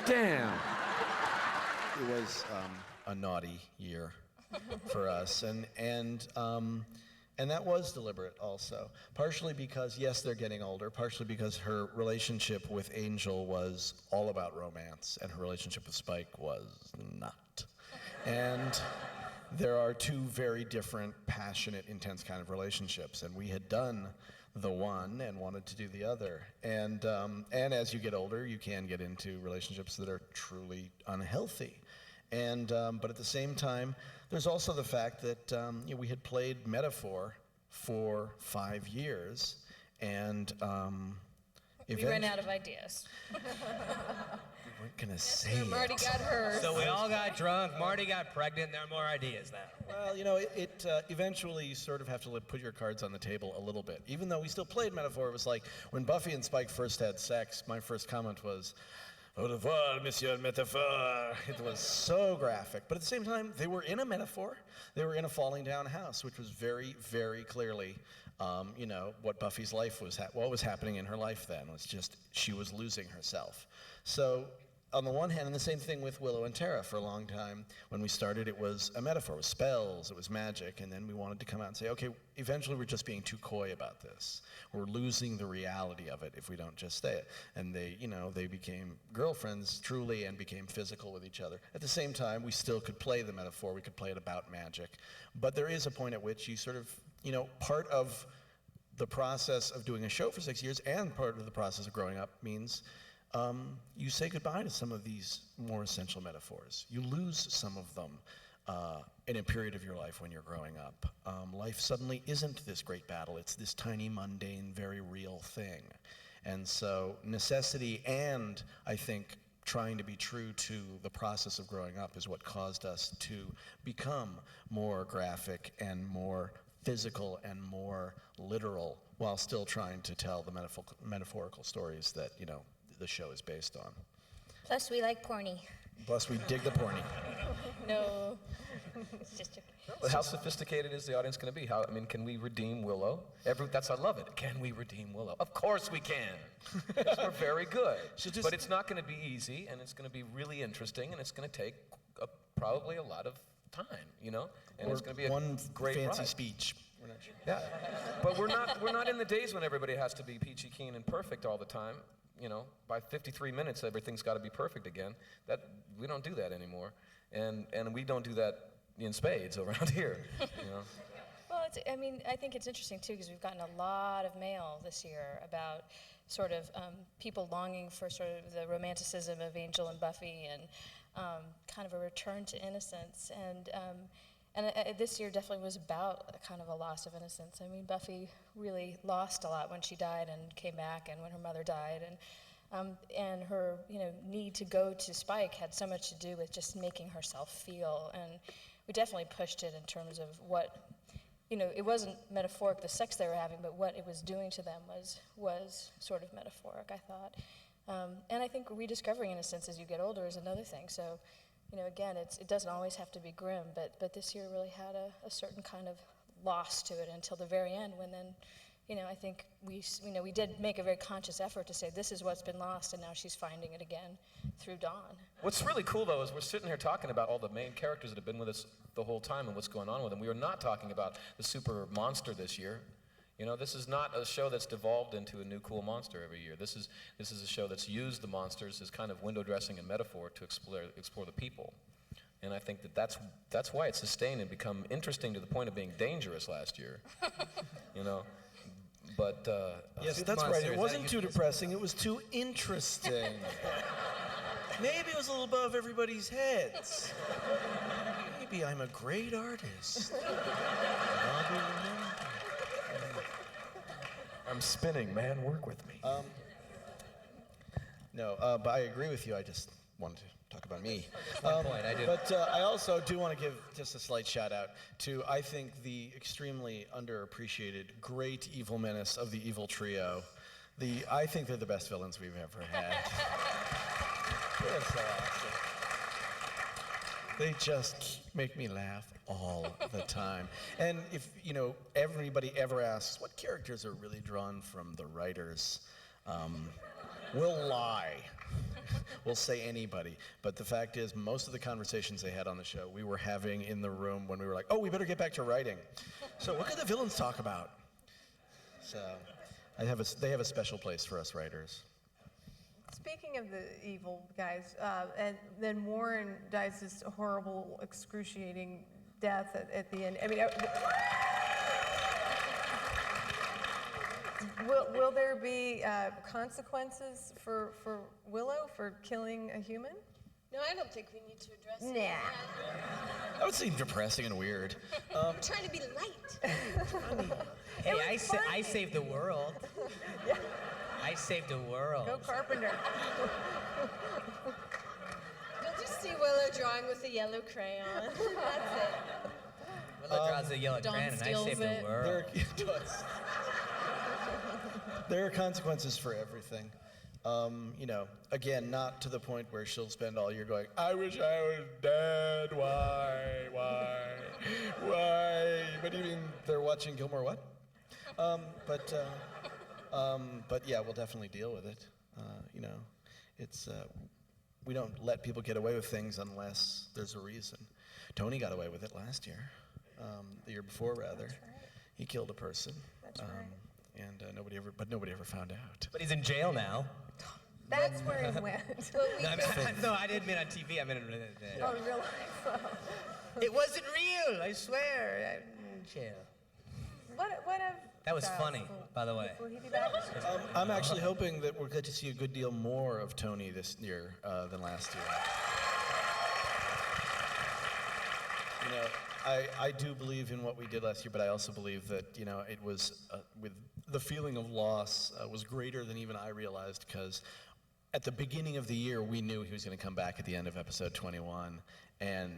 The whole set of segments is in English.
Damn. It was a naughty year for us, and that was deliberate also. Partially because, yes, they're getting older, partially because her relationship with Angel was all about romance, and her relationship with Spike was not. And there are two very different, passionate, intense kind of relationships, and we had done the one and wanted to do the other. And as you get older, you can get into relationships that are truly unhealthy. And but at the same time, there's also the fact that we had played metaphor for 5 years, and we ran out of ideas. We weren't gonna say it. Marti got hurt. So we all got drunk, Marti got pregnant, and there are more ideas now. Well, it eventually you sort of have to put your cards on the table a little bit. Even though we still played metaphor, it was like when Buffy and Spike first had sex, my first comment was, "Au revoir, Monsieur Metaphor." It was so graphic. But at the same time, they were in a metaphor. They were in a falling down house, which was very, very clearly, what Buffy's life was, what was happening in her life then. It was just, she was losing herself. So, on the one hand, and the same thing with Willow and Tara for a long time. When we started, it was a metaphor. It was spells, it was magic, and then we wanted to come out and say, okay, eventually we're just being too coy about this. We're losing the reality of it if we don't just say it. And they became girlfriends truly and became physical with each other. At the same time, we still could play the metaphor. We could play it about magic. But there is a point at which you sort of, part of the process of doing a show for 6 years and part of the process of growing up means you say goodbye to some of these more essential metaphors. You lose some of them in a period of your life when you're growing up. Life suddenly isn't this great battle. It's this tiny, mundane, very real thing. And so necessity and, I think, trying to be true to the process of growing up is what caused us to become more graphic and more physical and more literal while still trying to tell the metaphorical stories that, the show is based on. Plus, we like porny. Plus, we dig the porny. No, it's just joking. But how sophisticated is the audience going to be? Can we redeem Willow? I love it. Can we redeem Willow? Of course we can. We're very good. But it's not going to be easy, and it's going to be really interesting, and it's going to take probably a lot of time, And it's going to be a great fancy ride. speech. We're not sure. Yeah, but we're not in the days when everybody has to be peachy keen and perfect all the time. By 53 minutes, everything's got to be perfect again. We don't do that anymore, and we don't do that in spades around here. Well, I think it's interesting too because we've gotten a lot of mail this year about sort of people longing for sort of the romanticism of Angel and Buffy and kind of a return to innocence and this year definitely was about a kind of a loss of innocence. Buffy really lost a lot when she died and came back, and when her mother died, and her need to go to Spike had so much to do with just making herself feel. And we definitely pushed it in terms of what, it wasn't metaphoric the sex they were having, but what it was doing to them was sort of metaphoric, I thought. And I think rediscovering innocence as you get older is another thing. So. Again, it doesn't always have to be grim, but this year really had a certain kind of loss to it until the very end, when then, I think we did make a very conscious effort to say this is what's been lost, and now she's finding it again through Dawn. What's really cool, though, is we're sitting here talking about all the main characters that have been with us the whole time and what's going on with them. We are not talking about the super monster this year. This is not a show that's devolved into a new cool monster every year. This is a show that's used the monsters as kind of window dressing and metaphor to explore the people. And I think that's why it's sustained and become interesting to the point of being dangerous last year. But yes, that's right. It wasn't too depressing. It was too interesting. Maybe it was a little above everybody's heads. Maybe I'm a great artist. I'll be remembered. I'm spinning, man. Work with me. But I agree with you. I just wanted to talk about me. Point, I do. But I also do want to give just a slight shout out to, I think, the extremely underappreciated great evil menace of the evil trio. I think they're the best villains we've ever had. They're so awesome. They just make me laugh all the time. And if, everybody ever asks what characters are really drawn from the writers, we'll lie We'll say anybody. But the fact is, most of the conversations they had on the show, we were having in the room when we were like, oh, we better get back to writing. So what can the villains talk about? So they have a special place for us writers. Speaking of the evil guys, and then Warren dies this horrible, excruciating death at the end. I mean, will there be consequences for Willow for killing a human? No, I don't think we need to address it. Nah. That would seem depressing and weird. We're trying to be light. Hey, I saved the world. Yeah. I saved the world. Go Carpenter. You'll just see Willow drawing with a yellow crayon. That's it. Willow draws a yellow Dawn crayon and I steals saved the it. world. There are consequences for everything. Again, not to the point where she'll spend all year going, I wish I was dead, why? What do you mean they're watching Gilmore what? But yeah, we'll definitely deal with it. We don't let people get away with things unless there's a reason. Tony got away with it last year, the year before rather. That's right. He killed a person. That's right. And nobody ever found out. But he's in jail now. That's where he went. No, I didn't mean on TV. I meant in Oh, in real life. It wasn't real, I swear. I'm in jail. What if... That was funny, by the way. Will he be back? I'm actually hoping that we'll get to see a good deal more of Tony this year than last year. I do believe in what we did last year, but I also believe that, it was, with the feeling of loss was greater than even I realized, because at the beginning of the year, we knew he was going to come back at the end of episode 21, and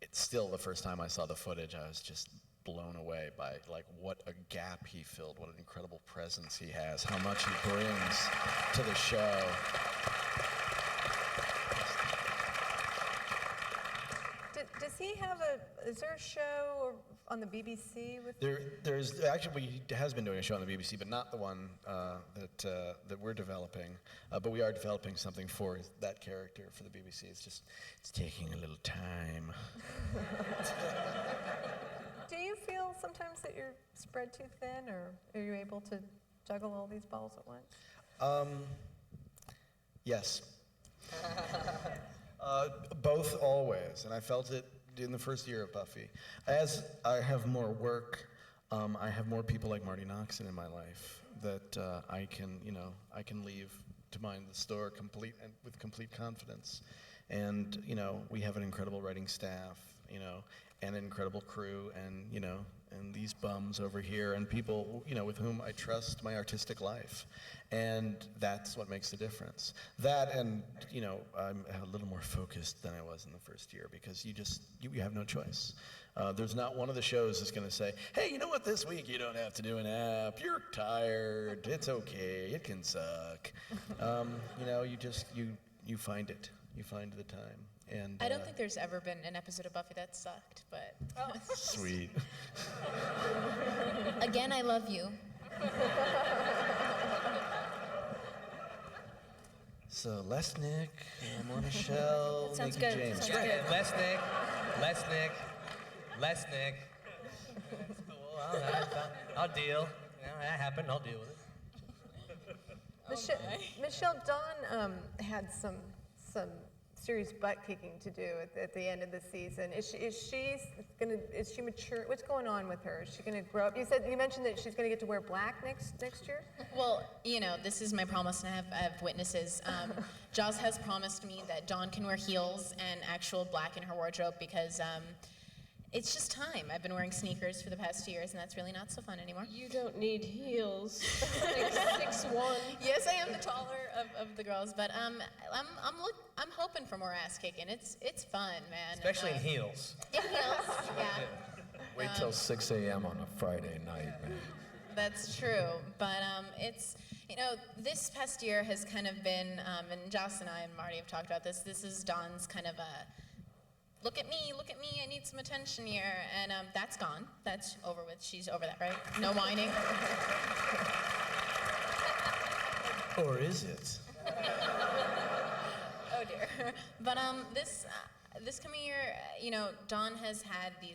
it's still the first time I saw the footage, I was just blown away by what a gap he filled, what an incredible presence he has, how much he brings to the show. Does he have is there a show on the BBC with... There's actually, he has been doing a show on the BBC, but not the one that we're developing. But we are developing something for that character for the BBC. It's taking a little time. Do you feel sometimes that you're spread too thin, or are you able to juggle all these balls at once? Yes. Both always, and I felt it in the first year of Buffy. As I have more work, I have more people like Marti Noxon in my life that I can leave to mind the store with complete confidence. And we have an incredible writing staff, and an incredible crew, and these bums over here, and people, with whom I trust my artistic life. And that's what makes the difference. That, and, I'm a little more focused than I was in the first year, because you have no choice. There's not one of the shows that's going to say, hey, you know what, this week you don't have to do an app, you're tired, it's okay, it can suck. You find it, you find the time. And, I don't think there's ever been an episode of Buffy that sucked, but... Sweet. Again, I love you. So, Lesnick, Mona Shell, That sounds Nikki good. James. Sounds good. Lesnick. That's cool. I'll deal. That happened. I'll deal with it. Michelle, Dawn had some serious butt kicking to do at the end of the season. Is she mature? What's going on with her? Is she gonna grow up? You mentioned that she's gonna get to wear black next year? Well, this is my promise, and I have witnesses. Joss has promised me that Dawn can wear heels and actual black in her wardrobe, because it's just time. I've been wearing sneakers for the past 2 years, and that's really not so fun anymore. You don't need heels. Like 6'1". Yes, I am the taller of the girls, but I'm hoping for more ass kicking. It's fun, man. Especially in And, heels. in heels, yeah. Wait till 6 a.m. on a Friday night, man. That's true, but it's, this past year has kind of been, and Joss and I and Marti have talked about this, this is Dawn's kind of a, look at me, I need some attention here, and that's gone, that's over with, she's over that, right? No whining. Or is it? Oh dear. But this coming year, Dawn has had these